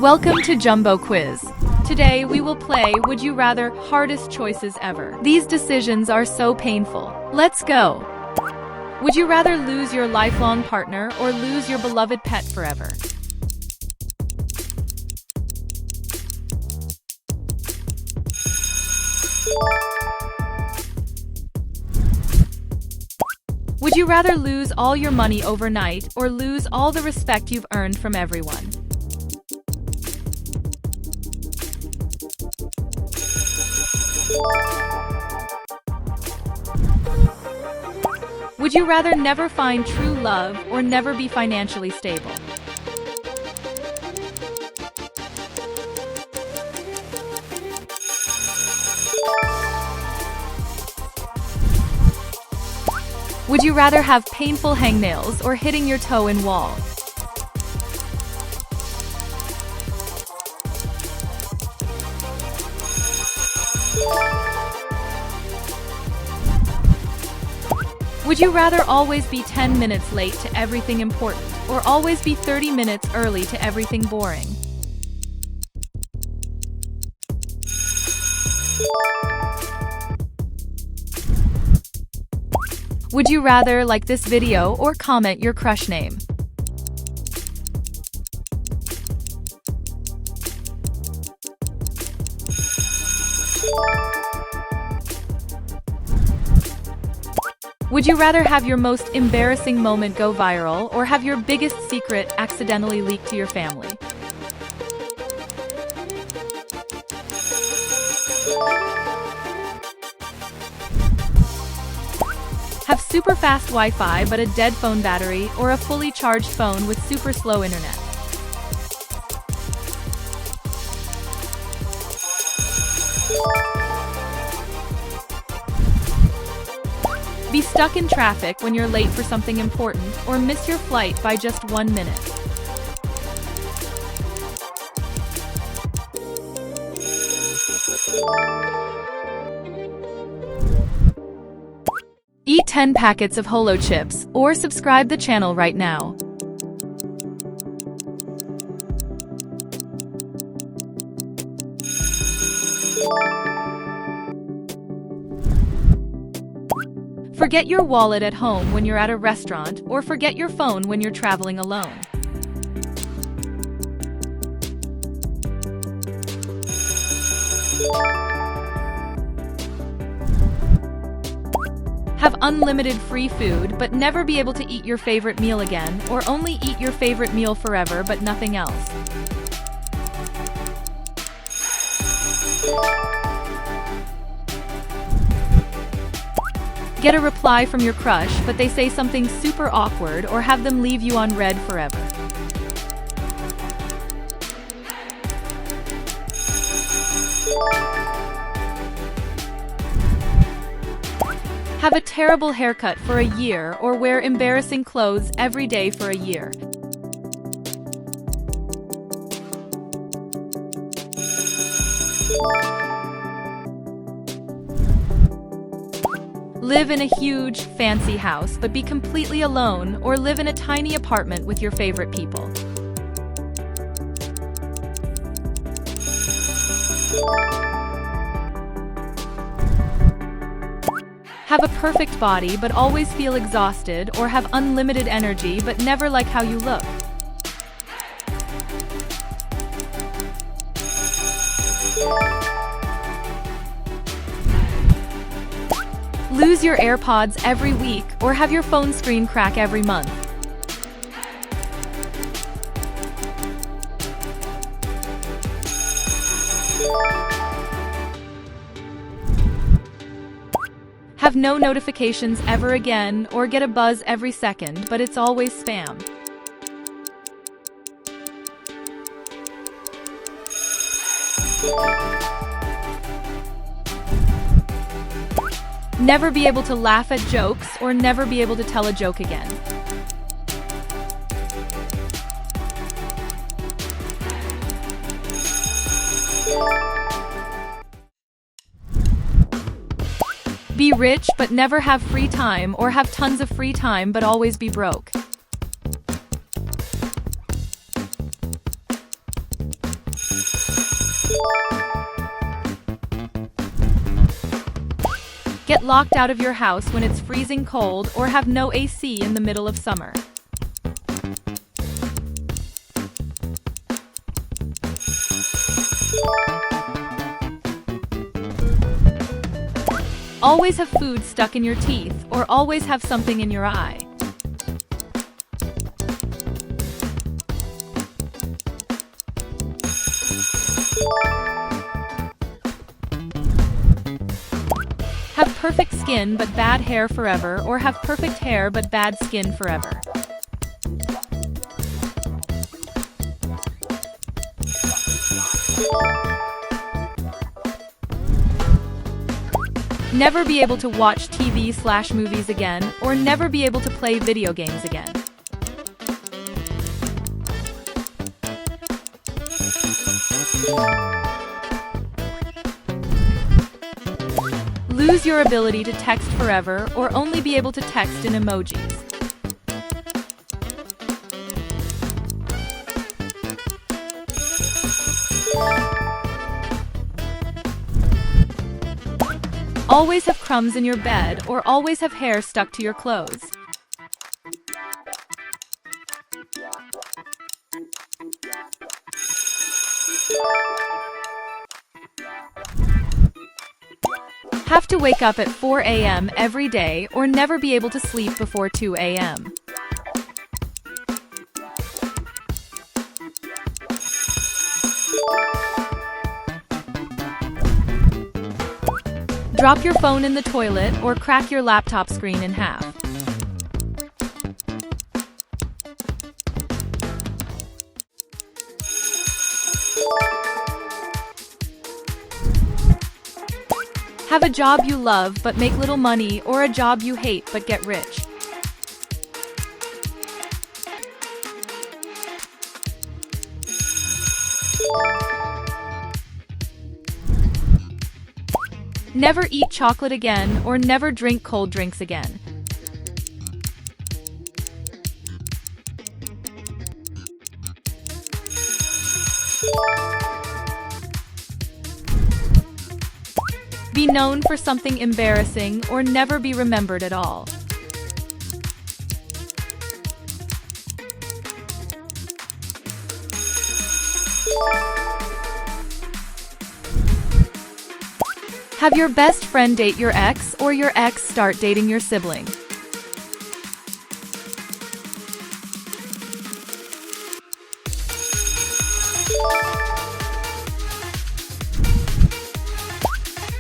Welcome to Jumbo Quiz. Today we will play Would You Rather hardest choices ever. These decisions are so painful. Let's go. Would you rather lose your lifelong partner or lose your beloved pet forever? Would you rather lose all your money overnight or lose all the respect you've earned from everyone? Would you rather never find true love or never be financially stable? Would you rather have painful hangnails or hitting your toe in wall? Would you rather always be 10 minutes late to everything important or always be 30 minutes early to everything boring? Would you rather like this video or comment your crush name? Would you rather have your most embarrassing moment go viral or have your biggest secret accidentally leak to your family? Have super fast Wi-Fi but a dead phone battery or a fully charged phone with super slow internet? Be stuck in traffic when you're late for something important or miss your flight by just 1 minute. Eat 10 packets of Holo chips or subscribe the channel right now. Forget your wallet at home when you're at a restaurant or forget your phone when you're traveling alone. Have unlimited free food but never be able to eat your favorite meal again or only eat your favorite meal forever but nothing else. Get a reply from your crush but they say something super awkward or have them leave you on red forever. Have a terrible haircut for a year or wear embarrassing clothes every day for a year. Live in a huge, fancy house but be completely alone or live in a tiny apartment with your favorite people. Have a perfect body but always feel exhausted or have unlimited energy but never like how you look. Lose your AirPods every week or have your phone screen crack every month. Have no notifications ever again or get a buzz every second but it's always spam. Never be able to laugh at jokes or never be able to tell a joke again. Be rich but never have free time, or have tons of free time but always be broke. Get locked out of your house when it's freezing cold or have no AC in the middle of summer. Always have food stuck in your teeth or always have something in your eye. Have perfect skin but bad hair forever, or have perfect hair but bad skin forever. Never be able to watch TV/movies again, or never be able to play video games again. Lose your ability to text forever, or only be able to text in emojis. Always have crumbs in your bed, or always have hair stuck to your clothes. Have to wake up at 4 a.m. every day, or never be able to sleep before 2 a.m. Drop your phone in the toilet, or crack your laptop screen in half. Have a job you love but make little money, or a job you hate but get rich. Never eat chocolate again, or never drink cold drinks again. Be known for something embarrassing, or never be remembered at all. Have your best friend date your ex, or your ex start dating your sibling.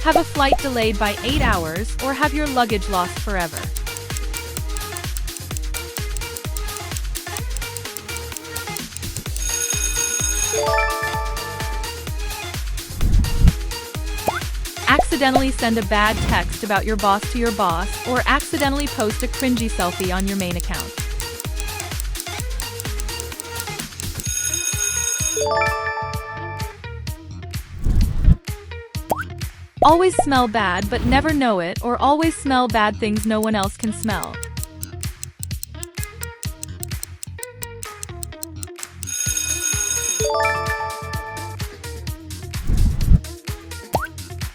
Have a flight delayed by 8 hours, or have your luggage lost forever. Accidentally send a bad text about your boss to your boss, or accidentally post a cringy selfie on your main account. Always smell bad but never know it, or always smell bad things no one else can smell.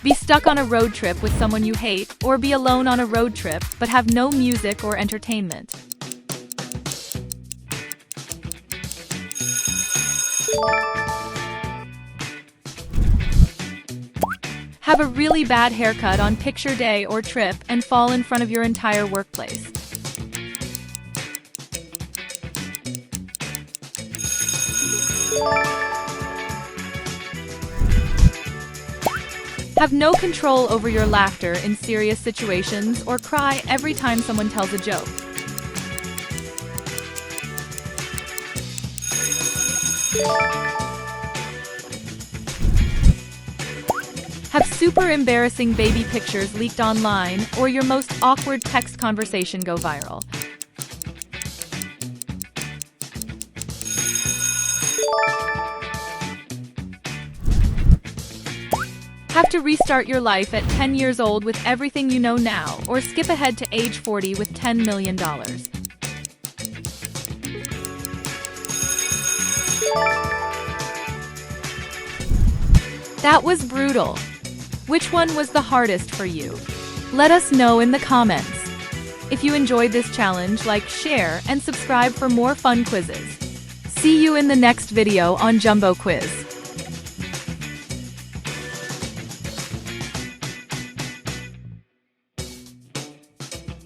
Be stuck on a road trip with someone you hate, or be alone on a road trip but have no music or entertainment. Have a really bad haircut on picture day or trip and fall in front of your entire workplace. Have no control over your laughter in serious situations, or cry every time someone tells a joke. Have super embarrassing baby pictures leaked online, or your most awkward text conversation go viral. Have to restart your life at 10 years old with everything you know now, or skip ahead to age 40 with $10 million. That was brutal. Which one was the hardest for you? Let us know in the comments. If you enjoyed this challenge, like, share, and subscribe for more fun quizzes. See you in the next video on Jumbo Quiz.